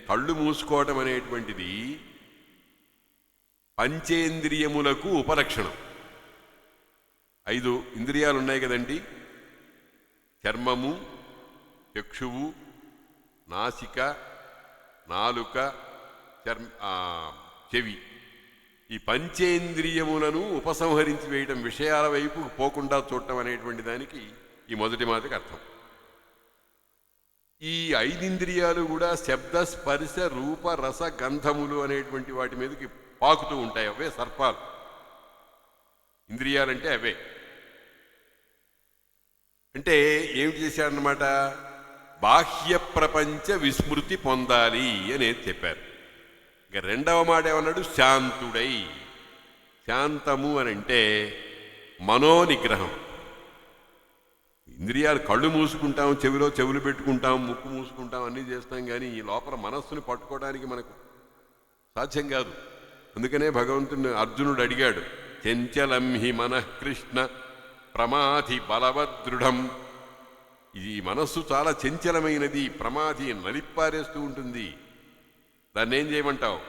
కళ్ళు మూసుకోవటం అనేటువంటిది పంచేంద్రియములకు ఉపలక్షణం. 5 ఇంద్రియాలు ఉన్నాయి కదండి, చర్మము, చక్షువు, నాసిక, నాలుక, చెవి. ఈ పంచేంద్రియములను ఉపసంహరించి వేయటం, విషయాల వైపు పోకుండా చూడటం అనేటువంటి దానికి ఈ మొదటి మాటకి అర్థం. ఈ 5 ఇంద్రియాలు కూడా శబ్ద, స్పర్శ, రూప, రస, గంధములు అనేటువంటి వాటి మీదకి పాకుతూ ఉంటాయి. అవే సర్పాలు. ఇంద్రియాలంటే అవే. అంటే ఏమి చేశారన్నమాట, బాహ్య ప్రపంచ విస్మృతి పొందాలి అనేది చెప్పారు. ఇక రెండవ మాట ఏమన్నాడు, శాంతుడై. శాంతము అని అంటే మనోనిగ్రహం. ఇంద్రియాలు కళ్ళు మూసుకుంటాం, చెవిలో చెవులు పెట్టుకుంటాం, ముక్కు మూసుకుంటాం, అన్నీ చేస్తాం, కానీ ఈ లోపల మనస్సుని పట్టుకోవడానికి మనకు సాధ్యం కాదు. అందుకనే భగవంతుని అర్జునుడు అడిగాడు, చంచలం హి మనః కృష్ణ ప్రమాధి బలవదృఢం. ఈ మనస్సు చాలా చంచలమైనది, ప్రమాధి నలిప్పారేస్తూ ఉంటుంది. దాన్ని ఏం చేయమంటావు?